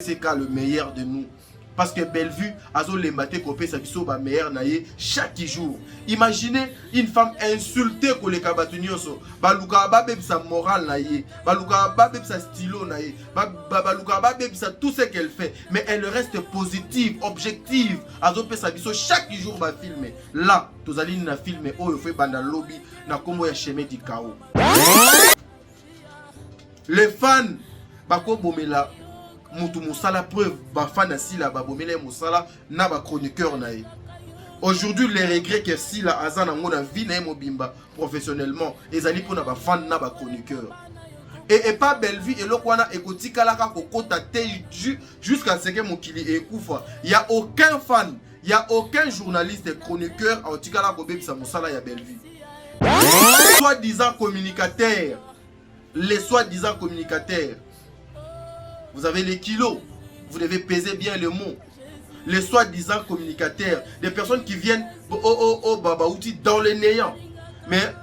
c'est le meilleur de nous. Parce que Bellevue, Azo Lembate Kopé Sabiso ba meilleur naïe chaque jour. Imaginez une femme insultée pour les kabatunioso. Baluka babeb sa morale naïe. Baluka babeb sa stylo naïe. Baluka babeb sa tout ce qu'elle fait. Mais elle reste positive, objective. Azo Pe Sabiso chaque jour ba filmer. Là, tous allez na filmer. Oh, il fait banda lobby. Na kombo ya chemin du chaos. Les fans, bako bomela. Mutu musala preuve ba fan asila ba bomele musala na ba chroniqueur nae. Aujourd'hui les regrets que si la azana ngona vie na mobimba professionnellement ezali pona ba fan na ba chroniqueur. Et pas Bellevue et lokwana ekotika la ka kokota te jusqu'à ce que mokili ekufa. Il y a aucun fan, il y a aucun journaliste chroniqueur en tikala ko bebisa musala ya Bellevue. Soi-disant communicateurs, les soi-disant communicateurs. Vous avez les kilos, vous devez peser bien le mot. Les soi-disant communicateurs, des personnes qui viennent dans le néant. Mais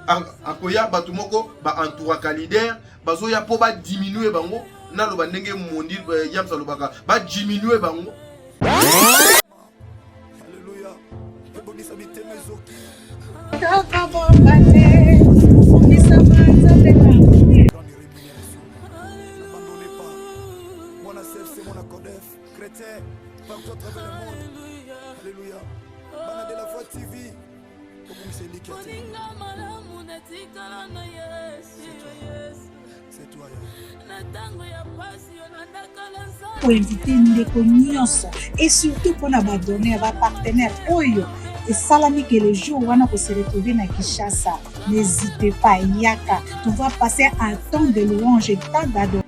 akoya batumoko ba entouraka leader, bazoya po ba diminuer bango, na lo bandenge mondi yamsa lo baka, ba diminuer bango. Alléluia. Partout à travers le monde. Alléluia. Bana de la foi TV. C'est toi. Pour inviter Ndeko Nyonso et surtout pour abandonner à partenaire Oyo et Salami que le jour où on se retrouver na Kinshasa, n'hésitez pas, Yaka, tu vas passer un temps de louange et tant d'adoration.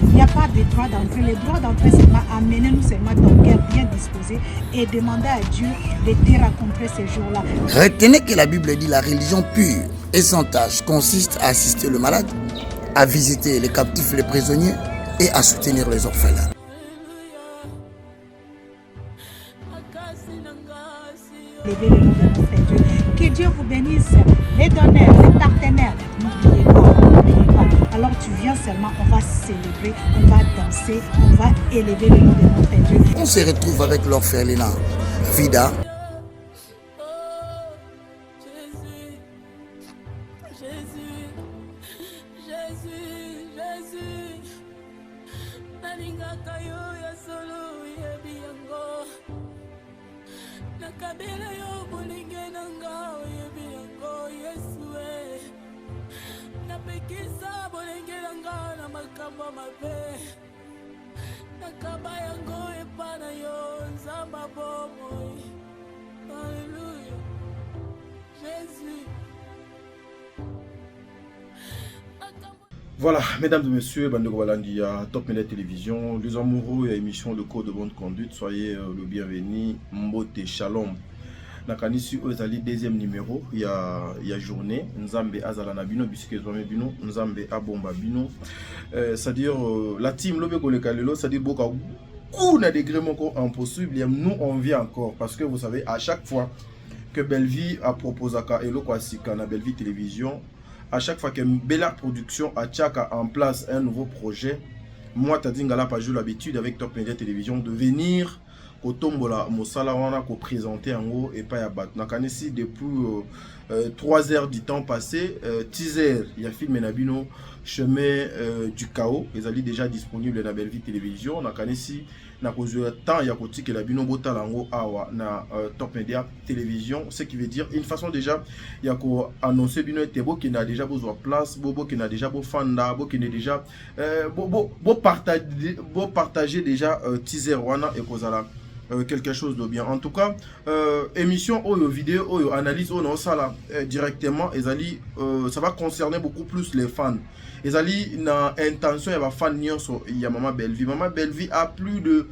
Il n'y a pas de droit d'entrée. Le droit d'entrée, c'est amener nous seulement ton cœur bien disposé et demander à Dieu de te rencontrer ces jours-là. Retenez que la Bible dit la religion pure et sans tâche consiste à assister le malade, à visiter les captifs, les prisonniers et à soutenir les orphelins. Levez le nom de notre Dieu. Que Dieu vous bénisse. Les donneurs, les partenaires, n'oubliez pas. Alors tu viens seulement, on va célébrer, on va danser, on va élever le nom de notre Dieu. On se retrouve avec l'orphelinat Vida. Voilà, mesdames et messieurs, Bandeko Balandia, Top Media Télévision, les amoureux et émission Le Code de Bonne Conduite, soyez le bienvenu, Mbote Shalom. Nakanisi Ozali deuxième numéro, il y a journée, Nzambe Azalana Bino, Bisque Zome Bino, Nzambe Abomba Bino, c'est-à-dire la team Lobeko Le Kalelo, c'est-à-dire beaucoup de degrés impossible, nous on vient encore, parce que vous savez, à chaque fois que Bellevue a proposé à Elo Kwasika na Bellevue Télévision, à chaque fois que Bella Production a Tchaka en place un nouveau projet, moi Tadingala pas joué l'habitude avec Top Media Télévision de venir au tombola Mosala wana ko présenter en haut et pas à battre. Nakanesi depuis 3 heures du temps passé, teaser, il y a film Nabino chemin du chaos, ils allaient déjà disponible dans Bellevue Télévision. Nakanesi na cause de temps il y a côté que la bino bota lango awa na Top Media Télévision, ce qui veut dire une façon déjà il y a ko annoncer bino tebo qui n'a déjà besoin place bobo qui n'a déjà beau fanda bo qui n'est déjà beau partager déjà teaser wana et kozala quelque chose de bien. En tout cas, émission ou vidéo ou analyse ou non ça là directement, ça va concerner beaucoup plus les fans. Ezali na intention ya ba fan nyonso ya Maman Bellevue. Maman Bellevue a plus de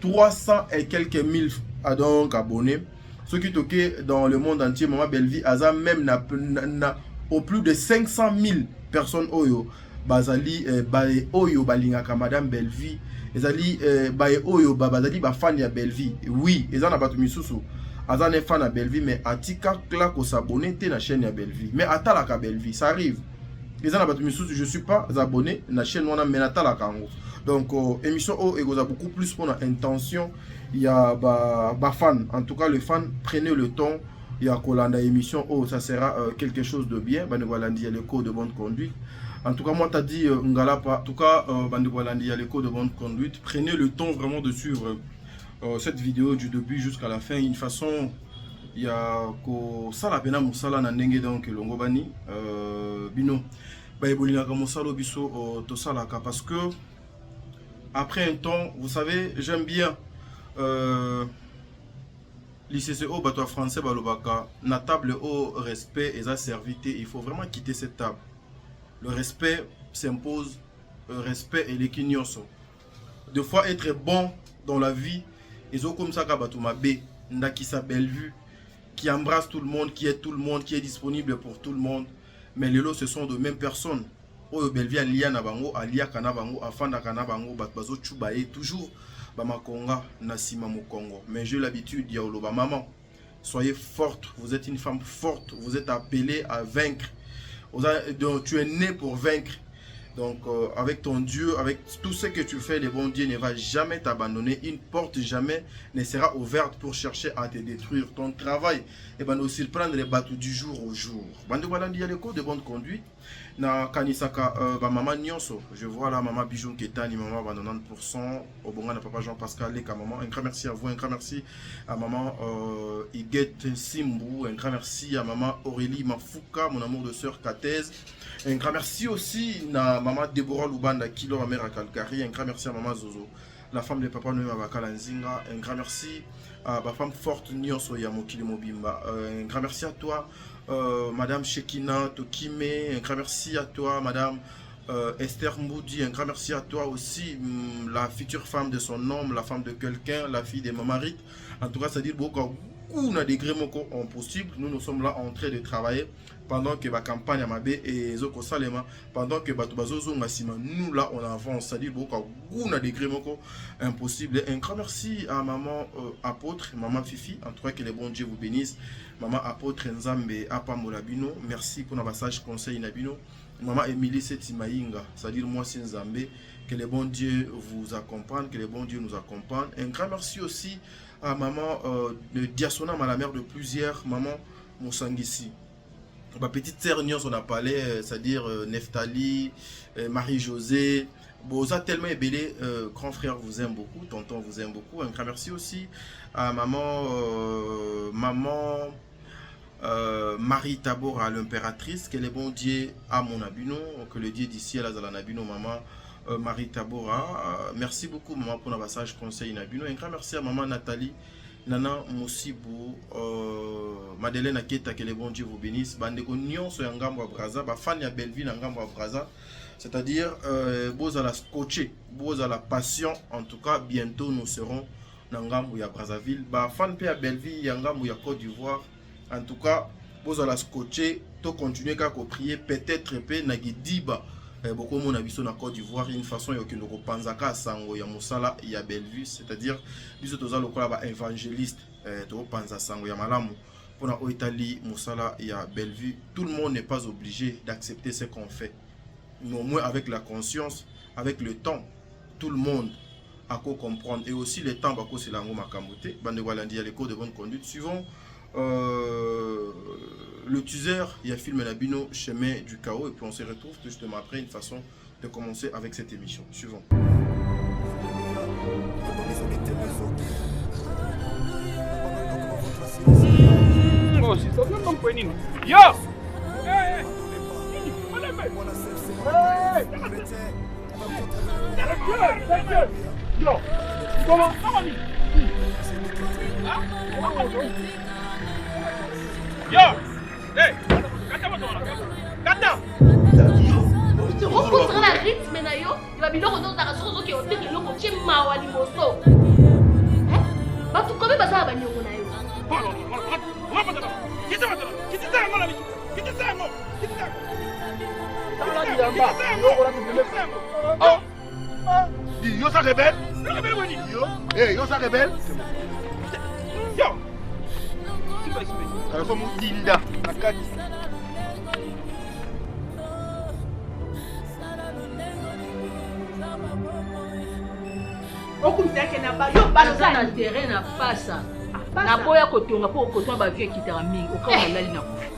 300 et quelques mille donc abonnés. Ce qui toque dans le monde entier, Maman Bellevue a même au plus de 500 000 personnes oyo bazali oyo balingaka Madame Bellevue ezali baye oyo bazali ba fan ya Bellevue. Oui, ezana batu misusu azane fan ya Bellevue mais atika kla ko s'abonner te na chaîne ya Bellevue. Mais atalaka Bellevue, ça arrive. Ezana batu misusu je suis pas abonné na chaîne wana mais atalaka ngo. Donc émission o egoza beaucoup plus pour la intention. Il y a ba fan, en tout cas les fans prenez le temps. Il y a Kolanda émission, oh ça sera quelque chose de bien. Il y a le code de bonne conduite. En tout cas, moi t'as dit Ngalapa. En tout cas, il y a le code de bonne conduite. Prenez le temps vraiment de suivre cette vidéo du début jusqu'à la fin. Une façon, il y a ko sala pena musala na ndenge donc longobani bino. Ba ebolina ka musalo biso to salaka parce que après un temps, vous savez, j'aime bien. L'ICCO, bateau français, balobaka, na table au respect et sa servité, il faut vraiment quitter cette table. Le respect s'impose, le respect et l'équignoso. Deux fois être bon dans la vie, ils ont comme ça bateau mabé, ndakisa Bellevue, qui embrasse tout le monde, qui aide tout le monde, qui est disponible pour tout le monde. Mais les lots, ce sont de mêmes personnes. Oyo Bellevue alia na bango, alia kana bango, afanda kana bango, bazo chubaye toujours. Bamakonga Nasima Mokongo. Mais j'ai l'habitude de dire au maman, soyez forte, vous êtes une femme forte, vous êtes appelée à vaincre. Donc, tu es né pour vaincre. Donc avec ton Dieu, avec tout ce que tu fais, le bon Dieu ne va jamais t'abandonner. Une porte jamais ne sera ouverte pour chercher à te détruire. Ton travail, et ben aussi prendre les bateaux du jour au jour. Bande voilà, il y a le code de bonne conduite. Na kanisaka maman nyonso, je vois la maman Bijoun Ketani, maman 90%, au bon papa Jean-Pascal Leka, maman, un grand merci à vous, un grand merci à maman Iguet Simbou, un grand merci à maman Aurélie Mafouka, mon amour de sœur Katez, un grand merci aussi à maman Deborah Lubanda, Kilo, ma mère à Calgary, un grand merci à maman Zozo, la femme de papa Noé Mabakala Nzinga, un grand merci à ma femme forte Nyonso Yamokili Mobimba, un grand merci à toi. Madame Shekina Tokime, un grand merci à toi, Madame Esther Mboudi, un grand merci à toi aussi, la future femme de son homme, la femme de quelqu'un, la fille de Mamarit. En tout cas, ça dit beaucoup, on a des grémocos en possible. Nous sommes là en train de travailler pendant que la campagne à Mabé et Zoko Salema, pendant que Batubazozo Massima, nous là on avance. Ça dit beaucoup, on a des grémocos impossibles. Un grand merci à maman apôtre, maman Fifi, en tout cas que les bons dieux vous bénissent. Maman apôtre Nzambe Apamolabino, merci pour nos passages conseils Nabino. Maman Émilie Setimaïnga, c'est-à-dire moi c'est Nzambe, que les bons dieux vous accompagnent, que les bons dieux nous accompagnent. Un grand merci aussi à maman de Diasona, la mère de plusieurs, maman Moussangisi. Ma petite sœur Nyons, on a parlé, c'est-à-dire Neftali, Marie-Josée. Boza tellement ébélé, grand frère vous aime beaucoup, tonton vous aime beaucoup. Un grand merci aussi à maman, Marie Tabora, l'impératrice, que le bon Dieu a mon abino, que le Dieu d'ici à la nabino, maman Marie Tabora. Merci beaucoup maman pour le passage conseil nabino. Un grand merci à maman Nathalie, Nana Moussibou, Madeleine Aketa, que le bon Dieu vous bénisse. Bandeko Nyon so yangambo Braza, ba fan ya Bellevue yangambo Braza. C'est-à-dire, vous à la scotché, vous à la passion. En tout cas, bientôt nous serons dans Ngambo ya Brazzaville. Bah, fan pe à Belleville, Ngambo ya Côte d'Ivoire. En tout cas, vous à la scotché, to continuer qu'à prier peut-être pe nagidiba. Beaucoup mon abisso na Côte d'Ivoire, une façon yo kino panzaka sango ya musala ya Belleville, c'est-à-dire biso toza lokola ba évangéliste to panza sango ya malamu. Pour na Italie musala ya Belleville, tout le monde n'est pas obligé d'accepter ce qu'on fait. Mais au moins avec la conscience, avec le temps, tout le monde a qu'à comprendre. Et aussi le temps, c'est la makamote. Bande Walandi, il y a les cours de bonne conduite. Suivant le teaser, il y a film Nabino, chemin du chaos. Et puis on se retrouve justement après une façon de commencer avec cette émission. Suivant. Oh, c'est ça, non, yo! Hey! Hey! Yo! Comment? Yo! Hey! Kata! Tu reposeras la rythme na yo, il va bien redonner sur ce qui est au terre loko chez mawa limoso. Hein? Ba tu comme baza ba nyongo na yo. Yo ça rebelle. Rebelle wani. Yo. Eh, yo ça rebelle. Yo. Tu vas expliquer. Alors comme Dinda, nakati. okumitake na bayo baza na terrain na pasa na boya kotonga po kotonga ba vie kitara mingi okawa lali na kufa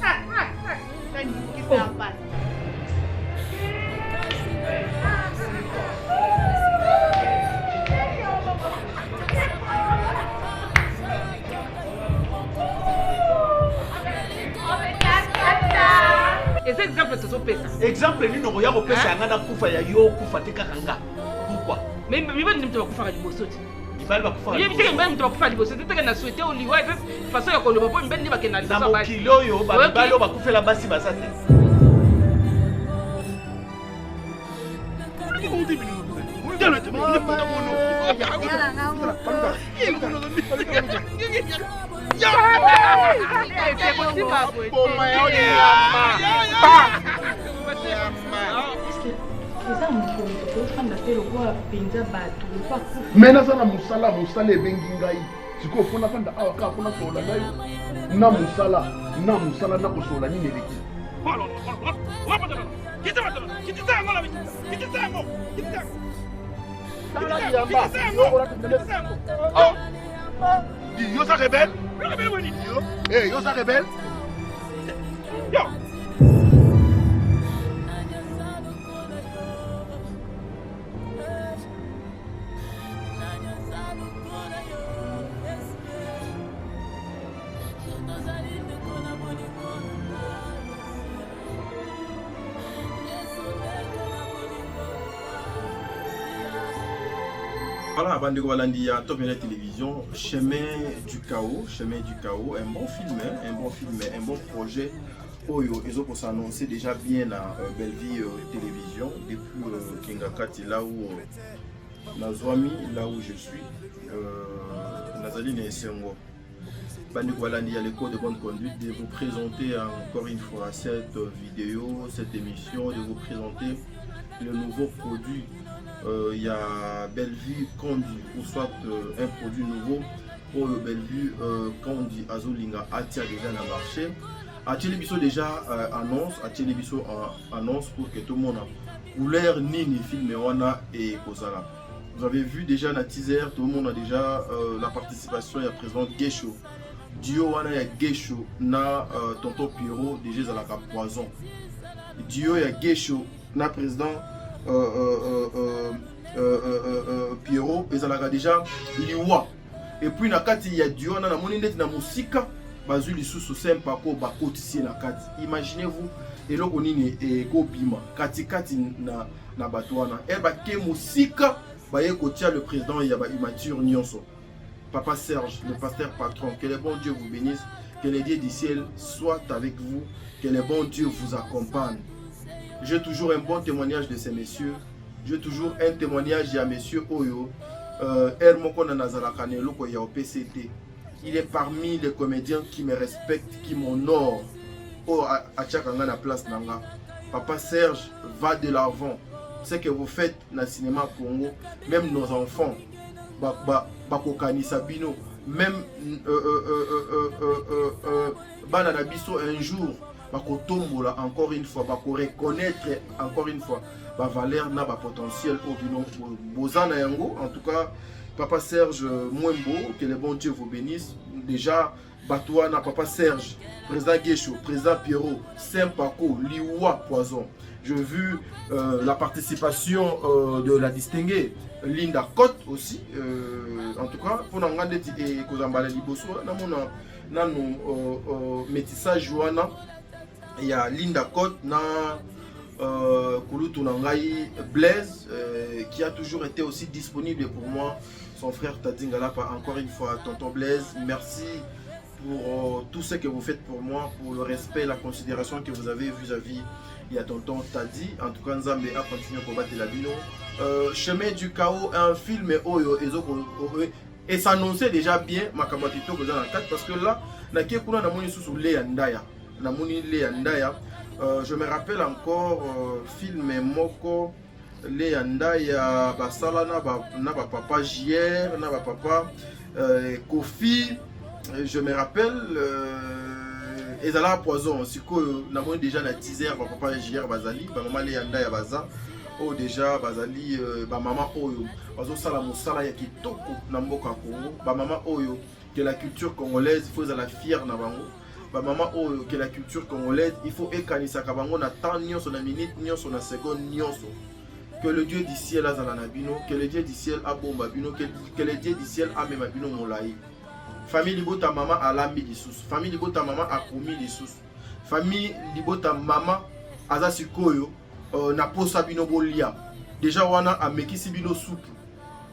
ese exemple tozopesa Exemple nino koya kopesa yanga na kufa ya yo kufa te kaka nga. Pourquoi? mais mibali ni mtu bakufa liboso ti Mibali bakufa. ye biteke mbali mtu bakufa liboso ti teke na souhaiter oliwa ese façon ya koloba po mbali ni bakena Na liboso ba mokili oyo bamibali oyo bakufela basi baza te. Mais naza na musala ebengi ngai sikoyo mpona kanda awa kaka mpona kosola ngai na musala na kosola nini eleki Yo ça rebelle. Rebelle wani. Yo. Eh, yo ça rebelle. Yo. Voilà, Bandeko Balandi à Top Net Télévision, Chemin du Chaos, un bon film, un bon projet. Oyo, ils ont s'annoncer déjà bien à Belleville Télévision, depuis Kingakati, là où Nazwami, là où je suis, Nazali Nesengo. Bandeko Balandi à l'école de bonne conduite, de vous présenter encore une fois cette vidéo, cette émission, de vous présenter le nouveau produit. Il y a Bellevue Kondi, ou soit un produit nouveau pour le Bellevue Kondi Azolinga Atia déjà dans le marché. A télévision déjà annonce pour que tout le monde a couleur ni film et Kozala. Vous avez vu déjà dans le teaser, tout le monde a déjà la participation, il y a présent Gesho. Dio wana ya Gesho na Tonton Pierrot déjà à la poison. Dio ya Gesho na président Pierrot ezalaka déjà liwa et puis na kati il y a Dio na moni ndeti na musika bazui lisusu sempa ko bakotisi na kati. Imaginez-vous eloko nini ekobima kati na bato wana e bake musika baye kotia le président ya ba immature nyonso. Papa Serge, le pasteur patron, que le bon Dieu vous bénisse, que les dieux du ciel soient avec vous, que le bon Dieu vous accompagne. J'ai toujours un bon témoignage de ces messieurs. J'ai toujours un témoignage à monsieur Oyo. Il est parmi les comédiens qui me respectent, qui m'honorent. Papa Serge va de l'avant. Ce que vous faites dans le cinéma Congo, même nos enfants, même Bananabiso un jour, bakotombola encore une fois, reconnaître encore une fois la valeur na ba potentiel au bino bozana yango. En tout cas, Papa Serge Mwembo, que le bon Dieu vous bénisse. Déjà Batouana, Papa Serge, président Gesho, président Pierrot, Sempako, Liwa Poison. J'ai vu la participation de la distinguée Linda Cotte aussi. En tout cas, pour Nangandeti et Kozambala Liboso, nano métissage Joana. Il y a Linda Cotte, Kulutu Nangai Blaise, qui a toujours été aussi disponible pour moi. Son frère Tadingalapa, encore une fois, tonton Blaise, merci pour tout ce que vous faites pour moi, pour le respect, la considération que vous avez vis-à-vis. Il y a tonton Tadi, en tout cas, Nzambe a continué à combattre la bino. Chemin du chaos, un film et ça annonçait déjà bien ma kamatito que dans la tête parce que là, je me rappelle encore film Moko les yanda ya basala na ba papa JR na ba papa Kofi, je me rappelle ezala poison siko na moi déjà na teaser ba papa JR bazali ba maman les yanda ya baza oh déjà bazali ba maman oyo bazo sala mosala ya kitoko na mboka Congo ba maman oyo que la culture congolaise il faut la fière na bango ba maman oyo que la culture congolaise il faut ekanisa ka bango na temps nyonso na minute nyonso na seconde nyonso. Que le Dieu du ciel a Zalanabino, que le Dieu du ciel a Bombabino, que le Dieu du ciel a Memabino Molaï. Famille Libota Maman a Lambi Dissous. Famille Libota Maman a Koumi Dissous. Famille Libota Maman a Zasikoyo, na Posabino Bolia. Déjà, on a Mekisibino Soupe.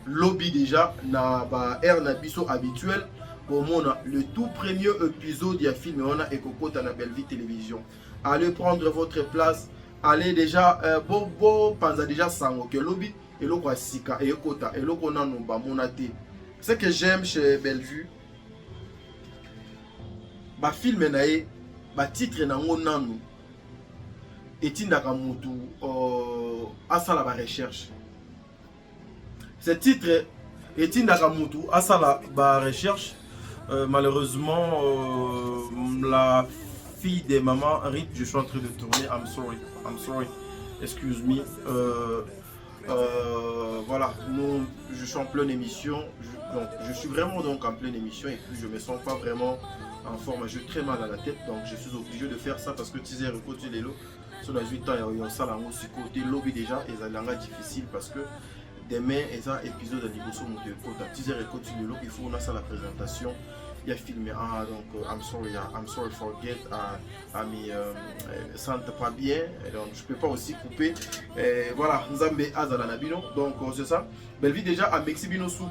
Lobby déjà, na ba air na biso habituel. Bon, le tout premier épisode du film, on a Ekokota na Belle Vie Télévision. Allez prendre votre place. Allez déjà, bobo, panza déjà sango que lobby et l'eau quoi sika et kota et l'eau qu'on a nous monate. Ce que j'aime chez Bellevue, ba film nae, ba titre na ngonanu, etinda kamutu, asala ba recherche. Ce titre etinda kamutu, asala ba recherche. Malheureusement, la fille de maman Rip, je suis en train de tourner. I'm sorry. Excuse me. Voilà, je suis en pleine émission. Je suis vraiment donc en pleine émission et puis je me sens pas vraiment en forme. J'ai très mal à la tête, donc je suis obligé de faire ça parce que tu sais, côté les lots, sur les 8 ans, il y a ça là aussi côté lobby déjà et ça est difficile parce que demain, il y a un épisode de Liboso Mouteko. Tu sais, côté les lots, il faut on a ça la présentation. Il y a filmé donc I'm sorry forget me sente pas bien donc je peux pas aussi couper voilà Nzambe azala nabino donc c'est ça Bellevue déjà à Mexibino soupe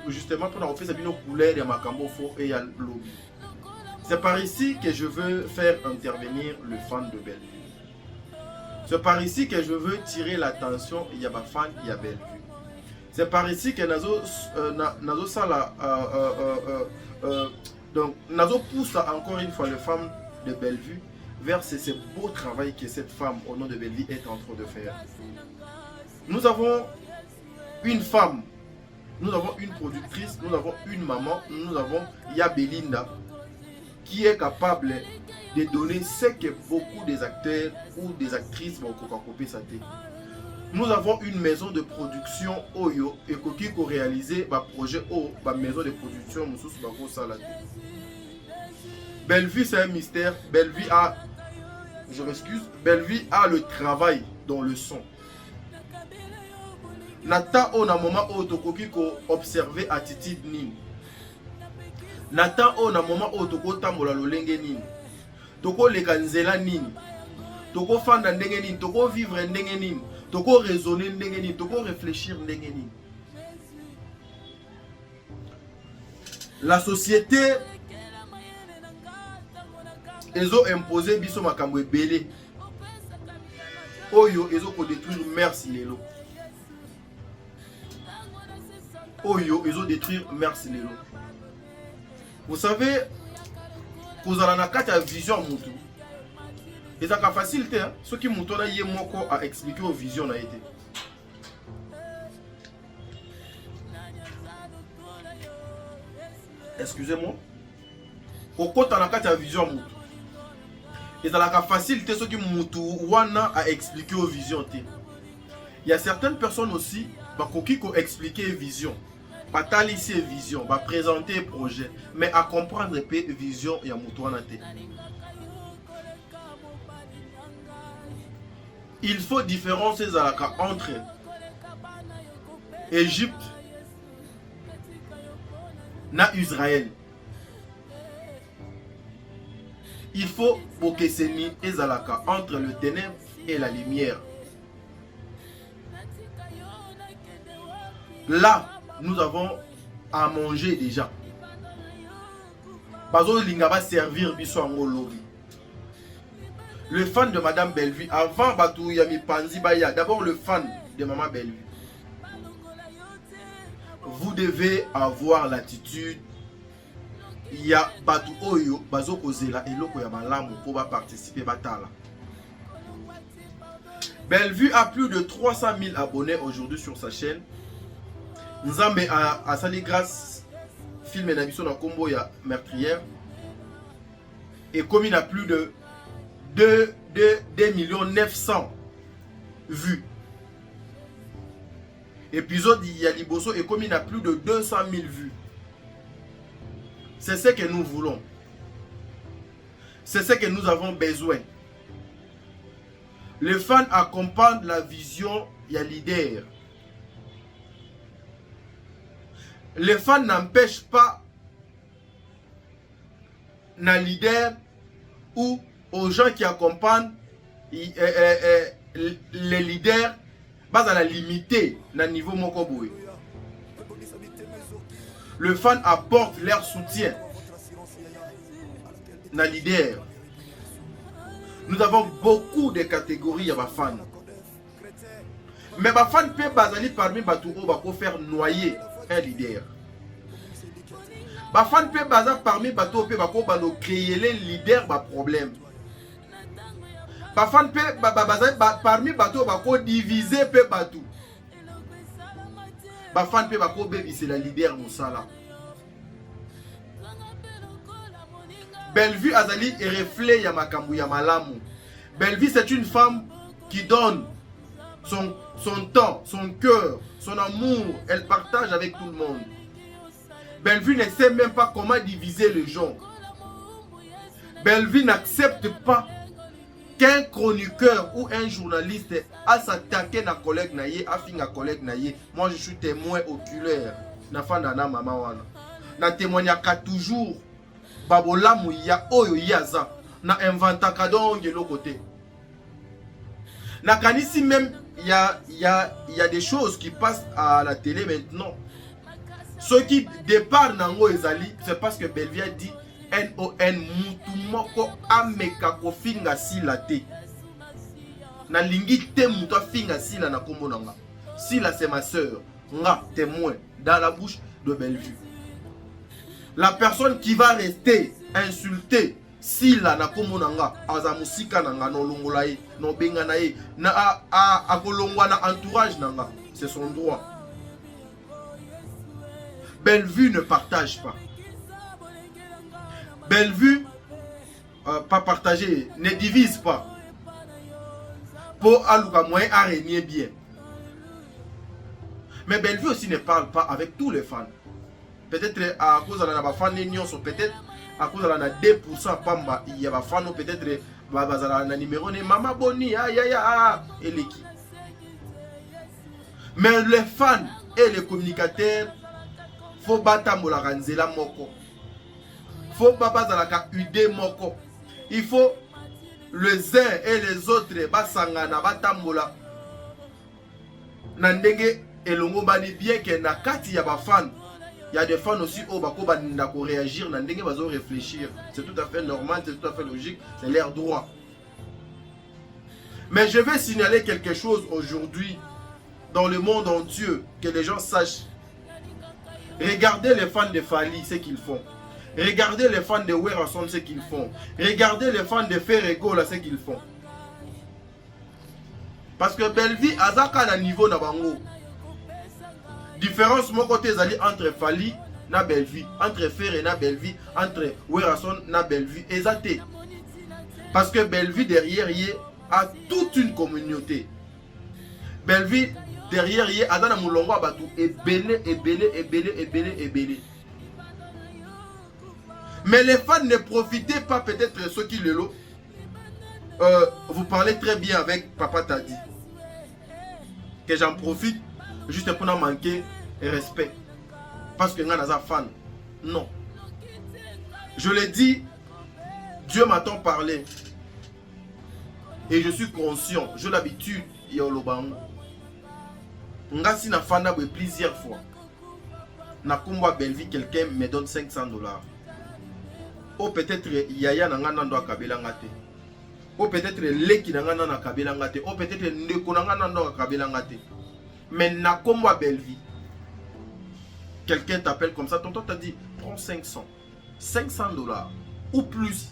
justement pour la refaire sabino couleur ya makambo fo et ya lobby. C'est par ici que je veux faire intervenir le fan de Bellevue. C'est par ici que je veux tirer l'attention il y a ma fan il y a Bellevue. C'est par ici que Nazo Sala donc Nazo pousse encore une fois les femmes de Bellevue vers ce beau travail que cette femme au nom de Bellevue est en train de faire. Nous avons une femme, nous avons une productrice, nous avons une maman, nous avons Yabelinda qui est capable de donner ce que beaucoup des acteurs ou des actrices vont copier sa tête. Nous avons une maison de production Oyo et qui a réalisé un projet O, une maison de production Bellevue c'est un mystère. Bellevue a, je m'excuse, Bellevue a le travail dans le son. Nata on a moment où tokoki ko observer attitude nini. Nata on a moment où toko tambola lolenge nini. Toko lekanzela nini. Toko fanda ndenge nini, toko vivre ndenge nini. Toko raisonner ndenge nini, toko réfléchir ndenge nini. La société ezo imposer biso makambo ebele. Oyo ezo ko détruire merci lelo. Oyo ezo détruire merci lelo. Vous savez, kozala na kati ya vision mutu. Et ça a facilité, hein? Ce qui m'a à expliquer aux visions a été. Excusez-moi. Au côté de la vision, et ça a facilité ce qui m'a à expliquer aux visions. Il y a certaines personnes aussi qui ont expliqué vision, pas talisser vision, pas présenter projet, mais à comprendre les vision et à moutoana. Il faut différencier entre Égypte et Israël. Il faut Bokeseni et Zalaka entre le ténèbre et la lumière. Là, nous avons à manger déjà. Bazo Linga va servir biso angolobi. Le fan de Madame Bellevue, avant Batou Yami Panzi Baya, d'abord le fan de Maman Bellevue. Vous devez avoir l'attitude. Il y a Batou Oyo, Bazo Kozela et Loko Yamalamu pour participer à Batala. Bellevue a plus de 300 000 abonnés aujourd'hui sur sa chaîne. Nzambe a sali grâce film et émission dans combo ya meurtrière. Et comme il a plus de 2 900 vues. Épisode Yaliboso et comme il a plus de 200 000 vues. C'est ce que nous voulons. C'est ce que nous avons besoin. Les fans accompagnent la vision y a leader. Les fans n'empêchent pas un leader ou aux gens qui accompagnent les leaders bas à la limiter dans niveau mokoboué. Le fan apporte leur soutien dans les leader. Nous avons beaucoup de catégories à ma fan. Mais ma fan peut basali parmi Batouro bako faire noyer un leader. Ma fan peut basali parmi Batouro peut bako bano créer les leaders ba problème. Ma fan peut basali parmi Batouro bako diviser peu Batou. Ma fan peut bako baby c'est la leader Moussala. Bellevue Azali est reflet ya makambu ya malamu. Bellevue c'est une femme qui donne son temps, son cœur, son amour. Elle partage avec tout le monde. Bellevue ne sait même pas comment diviser les gens. Bellevue n'accepte pas qu'un chroniqueur ou un journaliste a s'attaqué na collègue naïe, a fait un collègue naïe. Moi je suis témoin oculaire. Na fan na maman wana. Na témoignaka toujours. Babolamu ya oyo yaza na inventaka donc de l'autre côté. Na kanisi même il y a des choses qui passent à la télé maintenant. Ceux qui départ nango ezali c'est parce que Bellevue a dit NON mutu moko ameka kofinga sila te. Na lingi te mutu afinga sila na kombo nanga. Sila c'est ma sœur. Nga témoin dans la bouche de Bellevue. La personne qui va rester insultée si la na komonanga azamusika nanga no longolaye no benganaye na a kolongwa na entourage nanga, c'est son droit. Bellevue ne partage pas. Bellevue pas partager, ne divise pas. Pour aluka moyen à régner bien. Mais Bellevue aussi ne parle pas avec tous les fans. Peut-être à cause de la fan peut-être à cause de la 2% pamba il y a fan peut-être la numéro ne mama boni et l'équipe. Mais les fans et les communicateurs faut battre la ranzela moko. Faut pas bazalaka UD moko. Il faut les uns et les autres basangana batambola. Nandenge elongo bani bien que na kati ya ba fan. Il y a des fans aussi au bako bandako réagir, nandenge bazo réfléchir. C'est tout à fait normal, c'est tout à fait logique, c'est leur droit. Mais je vais signaler quelque chose aujourd'hui dans le monde entier, que les gens sachent. Regardez les fans de Fali, ce qu'ils font. Regardez les fans de Werason, ce qu'ils font. Regardez les fans de Ferrego, ce qu'ils font. Parce que Bellevue azaka na niveau na bango. Différence mon côté zali entre Fali na Bellevue, entre Ferre na Bellevue, entre Werason na Bellevue, exacté. Parce que Bellevue derrière y a toute une communauté. Bellevue derrière y a dans Moulongo Abatou et belé. Mais les fans ne profitez pas, peut-être ceux qui le l'ont. Vous parlez très bien avec Papa Tadi. Que j'en profite juste pour n'en manquer respect. Parce que nous sommes fan. Non. Je l'ai dit, Dieu m'entend parler. Et je suis conscient. J'ai l'habitude, il y a le bango. Ngasi na fana plusieurs fois. Na kumba Bellevue, quelqu'un me donne $500. Ou peut-être Yaya na ngana ndo akabela ngate. Ou peut-être Leki na ngana na kabela ngate. Ou peut-être Ndeko na ngana ndo akabela ngate. Mais na kumba Bellevue. Quelqu'un t'appelle comme ça, tonton t'a dit prends $500 ou plus.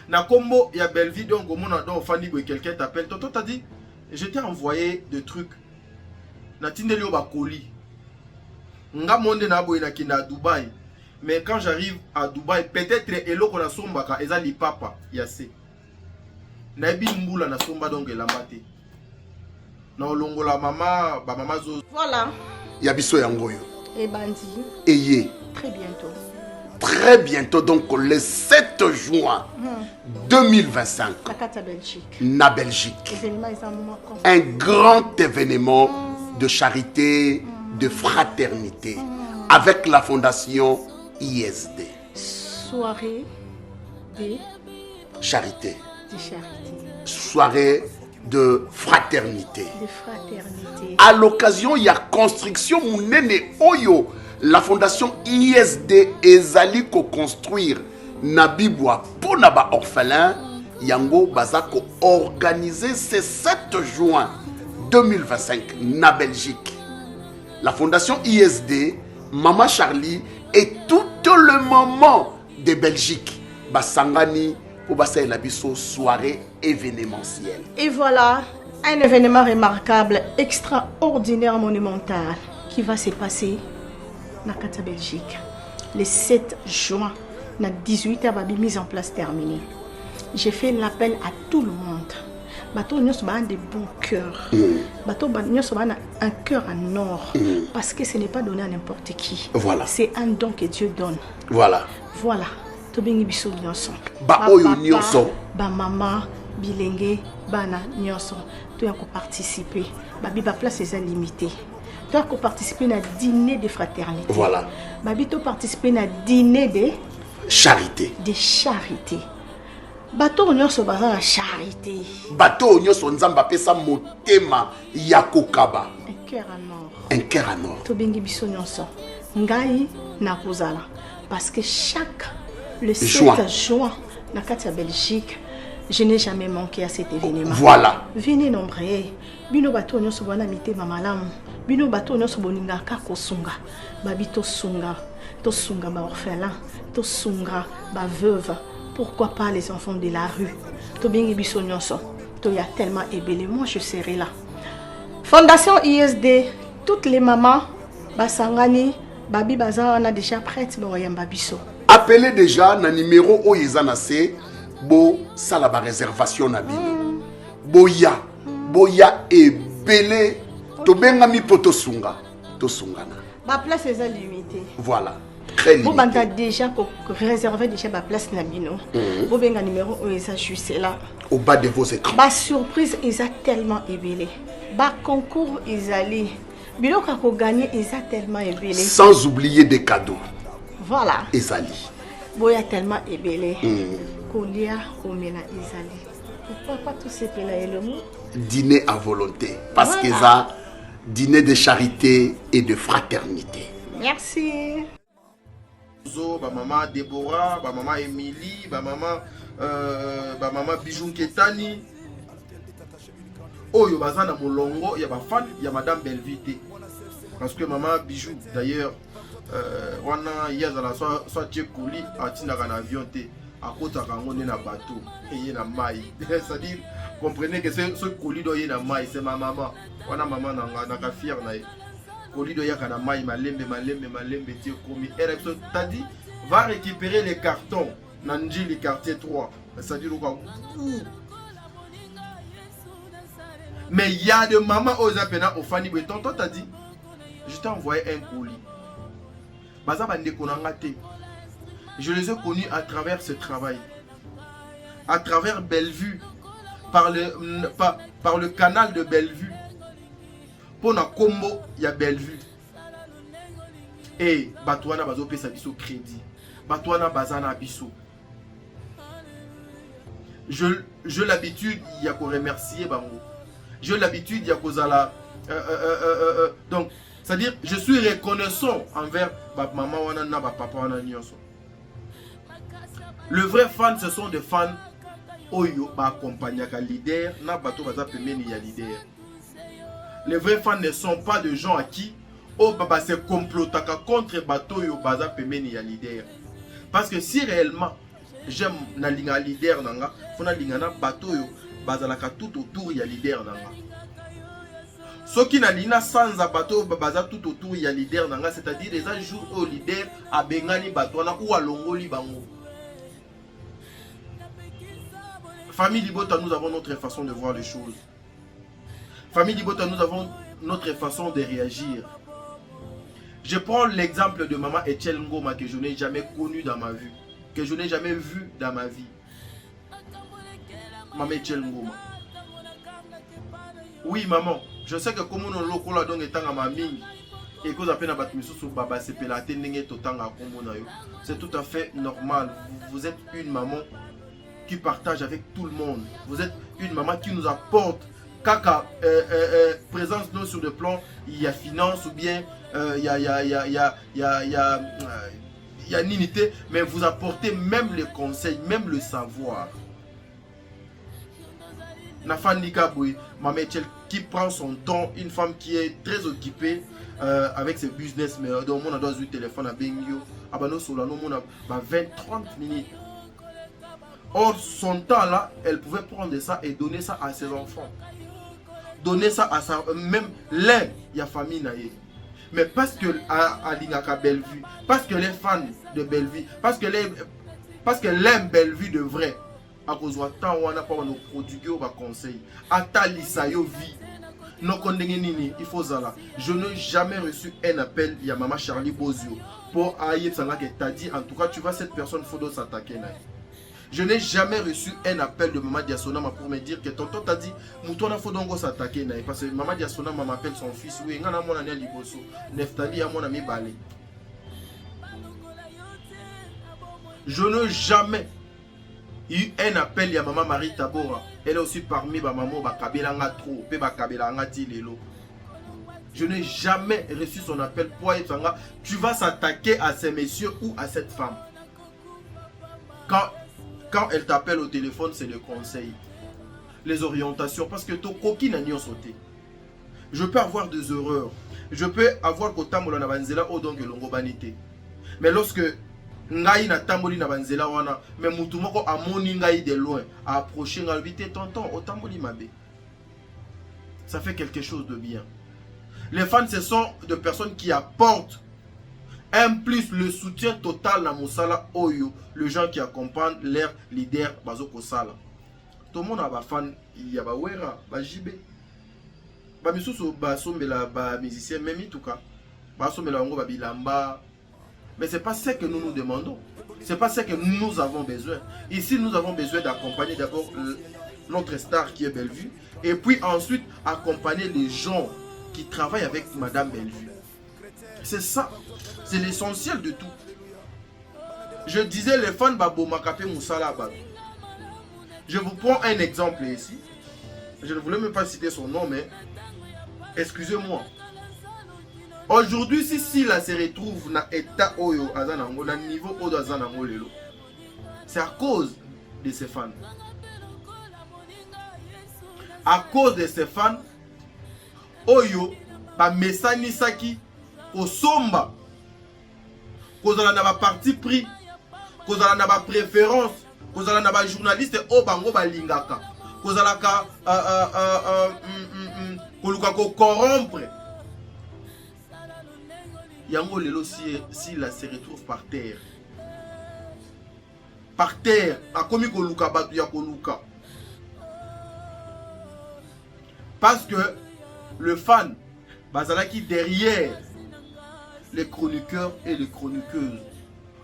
Na combo ya Bellevue donc au monde donc fani quelqu'un t'appelle, tonton t'a dit je t'ai envoyé des trucs. Natindeli au bakoli. Nga monde na boy na kinda à Dubaï. Mais quand j'arrive à Dubaï, peut-être elo ko na sombaka eza li papa yase. Na bi mbula na somba donc elambate. Na olongola mama, ba mama zo. Voilà. Yabiso yangoyo. Et Bandi. Ayez. Très bientôt. Très bientôt, donc le 7 juin 2025, La carte à Belgique. na Belgique. Événement, ils ont un moment comme Un grand événement de charité, de fraternité, avec la fondation ISD. soirée de Charité. charité, Soirée de fraternité. de fraternité. À l'occasion, il y a construction Mounene Oyo. La fondation ISD ezali ko construire Nabibwa pour Naba orphelin. Yango Bazako organiser ce 7 juin 2025 na Belgique. La fondation ISD, Mama Charlie et tout le moment de Belgique. Basangani pour Basa Labiso soirée événementielle. Et voilà, un événement remarquable, extraordinaire, monumental, qui va se passer dans la Belgique. Le 7 juin, à 18h, la mise en place terminée. J'ai fait l'appel à tout le monde. Bateau nous sommes de bons cœurs. Bateau nous sommes un cœur en or. Parce que ce n'est pas donné à n'importe qui. Voilà. C'est un don que Dieu donne. Voilà. Voilà. Tobengi biso nyonso. Ba oyo nyonso. Ba maman, bilenge, bana nyonso. Tu as participer. Babi ba place est limitée. Tu as participer à dîner de fraternité. Voilà. Babi tu participer à dîner de Charité. charité. Bato nyonso baza la charité. Bateau nyonso nzamba pesa motema yakokaba. Un cœur en or. Un cœur en or. Tobengi biso nyonso. Ngai na kozala parce que le 7 Juin. juin na kati ya Belgique, je n'ai jamais manqué à cet événement. Voilà. Venez nombreux. Bino bato nyonso bana mitema malamu. Bino bato nyonso boningaka kosunga. Babi to sunga ba orphelin, to sunga ba veuve. Pourquoi pas les enfants de la rue? To bengi biso nyonso. To ya tellement ébélé. Moi je serai là. Fondation ISD, toutes les mamans basangani babi baza on a déjà prête ba yamba biso. Appelez déjà na numéro Oyezanase bo salaba réservation na bino. Boya et belé to bengami poto sunga to sungana. Ba place est limitée. Voilà. Très Vous limité. avez déjà réservé déjà ma place na bino. Vous avez un numéro Oyeza juste là. Au bas de vos écrans. Ba surprise ils a tellement ébélé. Ba concours ils allaient. Bilo kako gagner ils a tellement ébélé. Sans oublier des cadeaux. Voilà. Ezali. Boya tellement ébélé. Kolia omela ezali. Pourquoi pas tout ces là et le mot? Dîner à volonté. Parce Voilà. que ça, dîner de charité et de fraternité. Merci. Ba maman Déborah, ba maman Émilie, ba maman Bijou Ketani. Oh, yo bazana molongo, ya ba fan, ya madame Belvité. Parce que maman Bijou d'ailleurs wana yazala soit Tchekoli atinaka na avion te akotaka ngone na bateau et na mai. C'est-à-dire comprenez que ce colis doit y na mai, c'est ma maman. Wana maman na ka fier na Kolido yaka na mai malembe tie komi RXO t'as dit va récupérer les cartons Nanjili quartier 3 c'est-à-dire quoi. Mais il y a de maman aux appena au Fanny Beton toi t'as dit je t'ai envoyé un colis baza bande konanga te. Je les ai connus à travers ce travail, à travers Bellevue, par le canal de Bellevue. Pour na combo, il y a Bellevue. Et Batouana bazo pesa biso crédit. Batouana bazana biso. Je l'habitude, il y a qu'on remercier bango. Je l'habitude, il y a qu'on zala. Donc, c'est-à-dire, je suis reconnaissant envers ma maman wana na ba papa wana nyonso. Le vrai fan, ce sont des fans oyo ba accompagner ka leader na bato baza pemeni ya leader. Les vrais fans ne sont pas de gens à qui oh baba se complotaka contre bato yo baza pemeni ya leader. Parce que si réellement j'aime na linga leader nanga, fona linga na bato yo bazalaka tout autour ya leader nanga. Ce qui n'a lina sans abato baza tout autour il y a leader nanga, c'est-à-dire les jours au leader a bengani batwana ou à longoli bango. Famille Libota, nous avons notre façon de voir les choses. Famille Libota, nous avons notre façon de réagir. Je prends l'exemple de maman Etiel Ngoma que je n'ai jamais connu dans ma vie, que je n'ai jamais vu dans ma vie. Maman Etiel Ngoma. Oui maman, je sais que comme on l'a lokola donc étant à ma mine et que vous appelez à battre sous baba c'est pelaté n'engé totanga comme c'est tout à fait normal. Vous êtes une maman qui partage avec tout le monde. Vous êtes une maman qui nous apporte kaka présence nous sur le plan il y a finance ou bien il y a une unité, mais vous apportez même les conseils, même le savoir. Nafandika Boy, maman qui prend son temps, une femme qui est très occupée avec ses business, mais dans mon adore du téléphone à Bengio, abano solano mon a 20-30 minutes. Or son temps là, elle pouvait prendre ça et donner ça à ses enfants. Donner ça à sa même l'un, il y a famille naïe. Mais parce que à Lingaka Bellevue, parce que les fans de Bellevue, parce que l'aime Bellevue de vrai, à cause de temps où on n'a pas nos produits au conseil, à talisa yo vie. Non nini, il faut ça là. Je n'ai jamais reçu un appel, il y a maman Charlie Bozio pour aïe sanga que t'as dit en tout cas tu vois cette personne faut d'autres s'attaquer naïe. Je n'ai jamais reçu un appel de Maman Diasonama pour me dire que tonton t'a dit Moutona Fodongo s'attaquer. Parce que Maman Diasonama m'appelle son fils. Oui, il y a mon année Liboso. Neftali a mon ami Balé. Je n'ai jamais eu un appel de Maman Marie Tabora. Elle est aussi parmi ma maman Bakabelanga trop. Pe Bakabelanga Tilelo. Je n'ai jamais reçu son appel pour être sanga. Tu vas s'attaquer à ces messieurs ou à cette femme. Quand elle t'appelle au téléphone, c'est le conseil, les orientations, parce que ton coquille n'a ni sauté. Je peux avoir des erreurs, je peux avoir kotambola na banzela o donc longo banité. Mais lorsque ngai na tamboli na banzela wana, mais mutu moko amoni ngai de loin, a approché ngalbité tonton au tamboli mabe. Ça fait quelque chose de bien. Les fans, ce sont des personnes qui apportent un plus le soutien total na Moussala Oyo, les gens qui accompagnent leur leader Bazoko Sala. Tout le monde a des fans, il y a des wera, des jibé. Ba misusu ba sombela ba musicien même en tout cas. Ba sombela ngo ba bilamba. Mais c'est pas ce que nous nous demandons. C'est pas ce que nous avons besoin. Ici nous avons besoin d'accompagner d'abord notre star qui est Bellevue et puis ensuite accompagner les gens qui travaillent avec Madame Bellevue. C'est ça. C'est l'essentiel de tout. Je disais les fans Babo Makape Moussala. Je vous prends un exemple ici. Je ne voulais même pas citer son nom, mais excusez-moi. Aujourd'hui, si Sila se retrouve dans l'état Oyo, dans le niveau Oyo Azanango Lelo, c'est à cause de ses fans. À cause de ses fans, Oyo, ba Mesani Saki, Osomba, kozala na ba parti pris, kozala na ba préférence, kozala na ba journaliste o bango balingaka, kozala ka koluka ko corrompre. Yango lelo si la se retrouve par terre. Par terre, a komi koluka batu ya koluka. Parce que le fan bazala qui derrière les chroniqueurs et les chroniqueuses.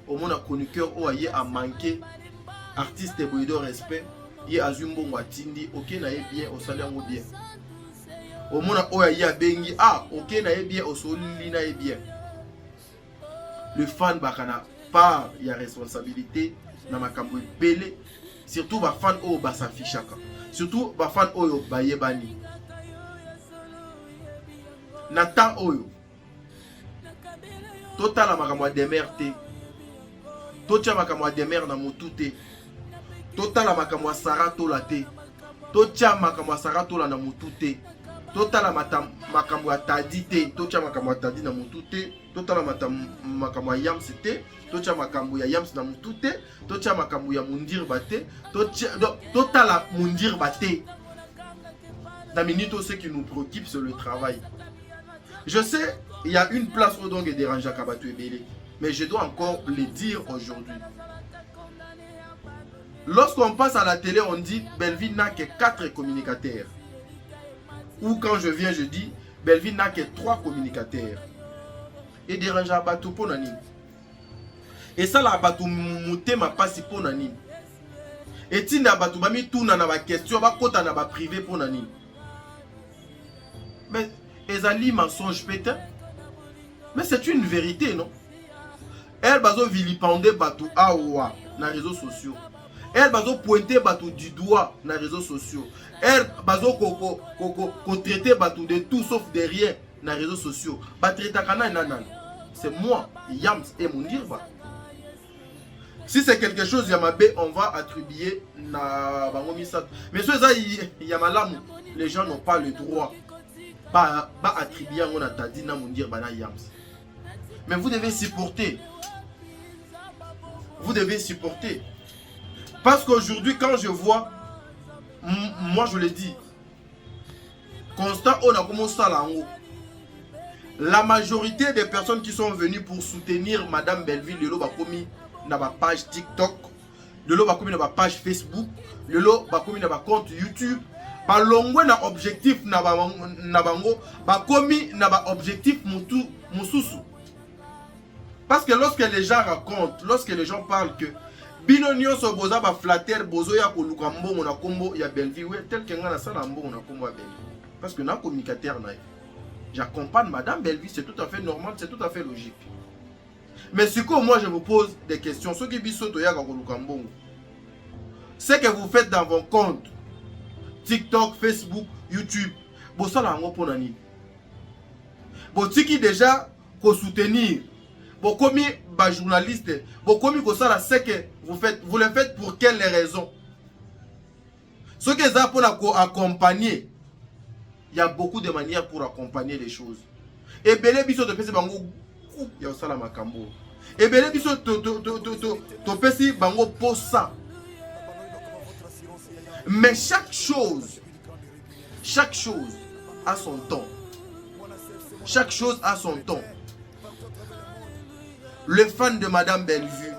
Au moins, un chroniqueur qui a manqué, artiste et de respect, il a Zumbo Watindi, ok, n'a bien, au salaire bien. Au moins, il a bengi, ah, ok, n'a bien, au soli, n'a bien. Le fan, bakana, pas, il y a responsabilité, n'a ma kambo belé, surtout, ba fan, oh, ba s'affichaka. Surtout, ba fan, oh, ba yebani. Nathan, oh, total la makamwa demer te. Tocha makamwa demer na mutu te. Total la makamwa sarato la te. Tocha makamwa sarato la na mutu te. Total la makamwa tadi te. Tocha makamwa tadi na mutu te. Total la makamwa yams te. Tocha makamwa ya yams na mutu te. Tocha makamwa ya mundir bate. Total la mundir bate. Dans minute, ce qui nous préoccupe, c'est le travail. Je sais, il y a une place où donc est dérangé à Kabatou et Bélé. Mais je dois encore le dire aujourd'hui. Lorsqu'on passe à la télé, on dit Belleville n'a que 4 communicateurs. Ou quand je viens, je dis Belleville n'a que 3 communicateurs. Et dérange à Batou pour Nani. Et ça, la Batou mouté ma passe pour Nani. Et si na Batou mami tout na ba question, ba kota na ba privé pour Nani. Mais ezali mensonge peut-être. Mais c'est une vérité, non? Elle bazo vilipender Batou awa na réseaux sociaux. Elle bazo pointer Batou du doigt na réseaux sociaux. Elle bazo ko traiter Batou de tout sauf de rien na réseaux sociaux. Ba traiter kana nanan. C'est moi, Yams et mon dirba. Si c'est quelque chose Yamabé, on va attribuer na bangomisat. Mais ceux ça Yamalamu, les gens n'ont pas le droit pas attribuer on a tadi na mon dirba na Yams. Mais vous devez supporter. Vous devez supporter. Parce qu'aujourd'hui, quand je vois, moi je le dis, constat, on a commencé à l'ango. La majorité des personnes qui sont venues pour soutenir Madame Belleville, le lot bakomi na ba page TikTok, le lot bakomi na ba page Facebook, le lot bakomi na ba compte YouTube, ba longwe na objectif na bango, bakomi na ba objectif mususu. Parce que lorsque les gens racontent, lorsque les gens parlent que Bino nyonso boza ba flatter bozo ya ko lukambo mona kombo ya Belleville, ouais, tel que ngana sala mbo mona kombo ya Belleville. Parce que na communicateur na. J'accompagne Madame Belleville, c'est tout à fait normal, c'est tout à fait logique. Mais ce que moi je vous pose des questions, ce qui biso to ya ko lukambo. C'est que vous faites dans vos comptes TikTok, Facebook, YouTube, bo sala ngo pona ni. Bo tiki déjà ko soutenir. Bon, comme les journalistes, bon, comme c'est que vous le faites pour quelles raisons? Ce que ça pour accompagner, il y a beaucoup de manières pour accompagner les choses. Et belé biso to pesi bango ya osala makambo. Et belé biso to pesi bango posa. Mais chaque chose a son temps. Chaque chose a son temps. Le fan de Madame Bellevue,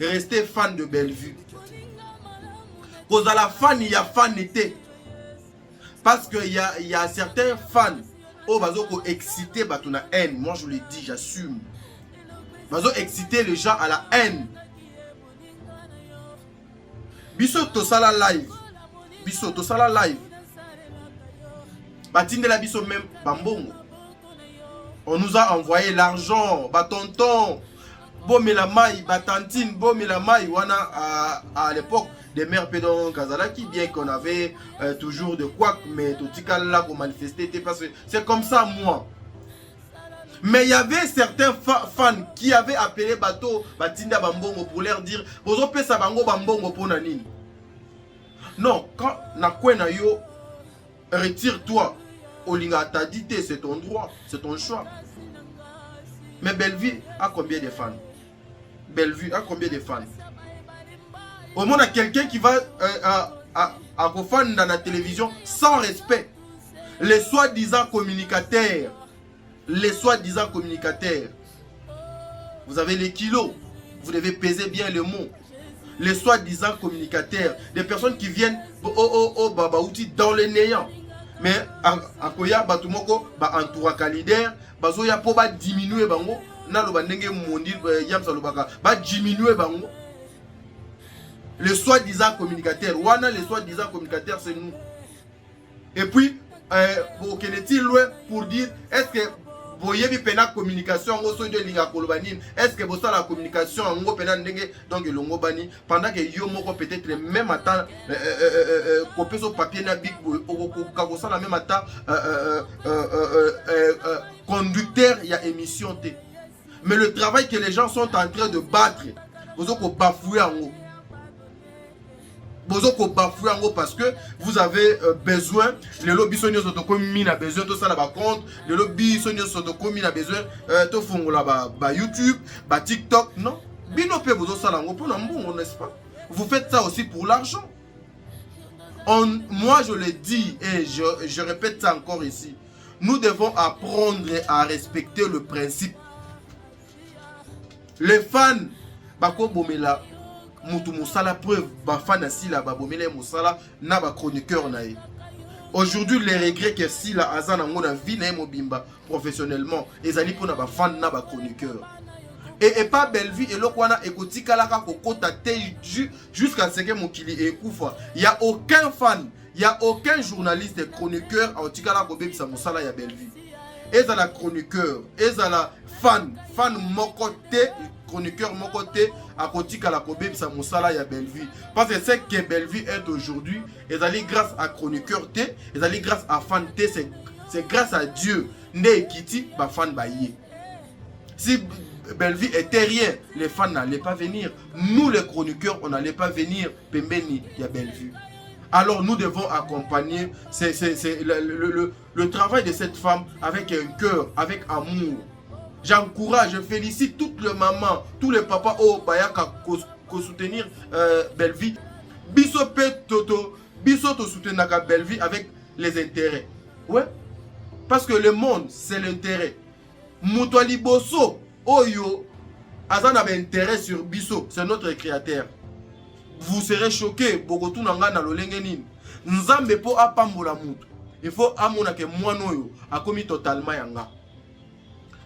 restez fan de Bellevue. Cause à la fan, il y a fan été. Parce qu'il y a certains fans qui sont excités par la haine. Moi je le dis, j'assume. Ils sont excités les gens à la haine. Biso to sala live. Biso to sala live. Batinde la biso même bambongo. On nous a envoyé l'argent, tonton. Bon mais la maille, tantine, bon mais la maille, wana à l'époque des mères pédons Kazalaki, bien qu'on avait toujours de quoi, mais tout là pour manifester, parce que c'est comme ça moi. Mais il y avait certains fans qui avaient appelé bateau Batinda Bambongo pour leur dire bozo pesa bango bambongo pour nani. Non, quand na kwena yo retire-toi. Olinga t'a dit c'est ton droit, c'est ton choix. Mais Belleville a combien de fans? Belleville a combien de fans? Au moins, il y a quelqu'un qui va à fan dans la télévision sans respect. Les soi-disant communicateurs. Les soi-disant communicateurs. Vous avez les kilos. Vous devez peser bien le mot. Les soi-disant communicateurs. Des personnes qui viennent dans le néant. Mais akoya batumoko ba entouraka leader bazo ya po ba diminuer bango na lo bandenge mondi yamsa lobaka ba diminuer bango. Les soi-disant communicateurs, wana les soi-disant communicateurs c'est nous. Et puis au Kennedy loin pour dire est-ce que boyebi pena communication ngo so de linga kolobanine, est-ce que bossa la communication ngo pena ndenge donc longo bani pendant que yo moko peut-être même attend copier son papier na big ko ça la même attend conducteur il y a émission T. Mais le travail que les gens sont en train de battre bozo ko bafouer en haut. Bozo ko bafouer en haut parce que vous avez besoin, le lobby sonyo soto komi na besoin tout ça là bas compte, le lobby sonyo soto komi na besoin to fongola ba YouTube, ba TikTok, non. Bino pe bozo ça là ngo pour n'embon, n'est-ce pas? Vous faites ça aussi pour l'argent. Moi je le dis et je répète ça encore ici. Nous devons apprendre à respecter le principe. Les fans, bako bomela, mutu musala preuve, ba fan asila ba bomela musala na ba chroniqueur nae. Aujourd'hui les regrets que si la azana ngona vie na mobimba professionnellement, ezali pona ba fan na ba chroniqueur. Et pas belle vie et l'okwana ekoti kalaka kokota te jusqu'à ce que mokili ekufa. Il y a aucun fan, il y a aucun journaliste et chroniqueur a otikala ko bebisa musala ya belle vie. Eza la chroniqueur, eza la fan moko te, chroniqueur moko te a kotikala ko bebisa musala ya belle vie. Parce que c'est que belle vie est aujourd'hui, ezali grâce à chroniqueur te, ezali grâce à fan te, c'est grâce à Dieu. Ne kiti ba fan ba yé. Si Bellevue était rien, les fans n'allaient pas venir. Nous les chroniqueurs, on n'allait pas venir. Pembeni, il y a Bellevue. Alors nous devons accompagner le travail de cette femme avec un cœur, avec amour. J'encourage, je félicite toutes les mamans, tous les papas au Bayaka pour soutenir Bellevue. Biso Toto, biso to soutenir Bellevue avec les intérêts. Ouais. Parce que le monde, c'est l'intérêt. Moutouali Bosso. Oyo, Azan avait intérêt sur Bisso, c'est notre créateur. Vous serez choqués, Bogotou Nanga na Lolengenin. Nzambe po apambola mutu. Il faut amona ke mwanoyo a commis totalement yanga.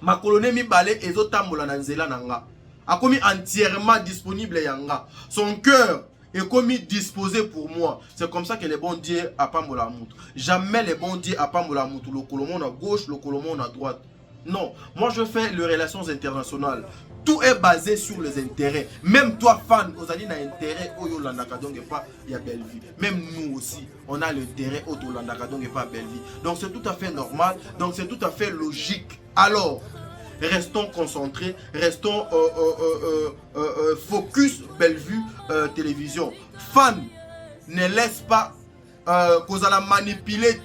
Ma colonie mi balé ezo tambola na nzela nanga. A commis entièrement disponible yanga. Son cœur est commis disposé pour moi. C'est comme ça que les bons dieux apambola mutu. Jamais les bons dieux apambola mutu. Le colomon à gauche, le colomon à droite. Non, moi je fais les relations internationales. Tout est basé sur les intérêts. Même toi, fan, vous avez un intérêt au Yolandaka, donc pas il y a belle vie. Même nous aussi, on a l'intérêt au Yolandaka, donc pas belle vie. Donc c'est tout à fait normal, donc c'est tout à fait logique. Alors, restons concentrés, restons focus Bellevue télévision. Fan, ne laisse pas qu'on a manipulé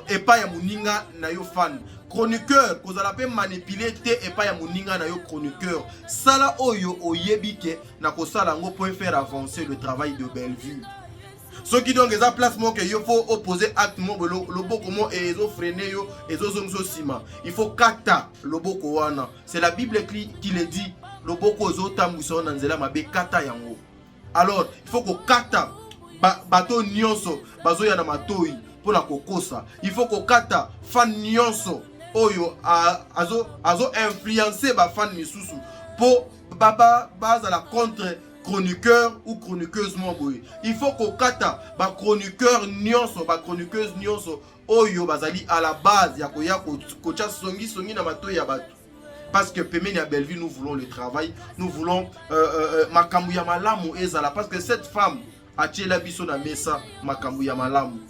et pas ya muninga na yo fan. Chroniqueur, qu'on a manipulé et pas ya muninga na yo chroniqueur. Sala oyo oyebike na ko sala ngo pour faire avancer le travail de Bellevue. Ceux qui donc les place moi que il faut opposer acte mo le boko mo et ezo freiner yo ezo zongso sima. Il faut kata le boko wana. C'est la Bible qui le dit. Le boko zo tambuso na nzela mabe kata yango. Alors, il faut ko kata bato nyonso bazo ya na matoi pour la kokosa. Il faut ko kata fan nyonso oyo azo influencer ba fan misusu pour baba baza la contre chroniqueur ou chroniqueuse moboy. Il faut ko kata ba chroniqueur nyonso ba chroniqueuse nyonso oyo bazali à la base ya koya ko cha songi na matoi ya bato. Parce que Pemeni à Bellevue, nous voulons le travail, nous voulons makambu ya malamu ezala parce que cette femme a tchela biso na mesa makambu ya malamu.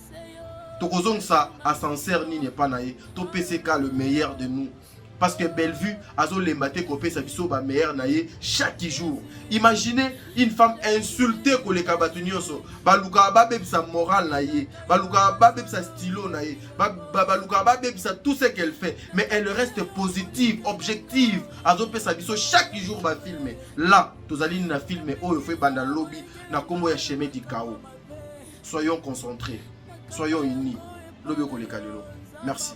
Tokozong sa ascenseur ni n'est pas naé, to PCK le meilleur de nous. Parce que Bellevue azo lembate kopé sa biso ba meilleur naé chaque jour. Imaginez une femme insultée ko le kabatunyoso, baluka ba bebisa moral naé, baluka ba bebisa stylo naé, baluka ba bebisa tout ce qu'elle fait, mais elle reste positive, objective. Azo pe sa biso chaque jour ba filmer. Là, tozali na filmer oyo fait banda lobby na kombo ya chemin du chaos. Soyons concentrés. Soyons unis. Lobby ko le kalelo. Merci.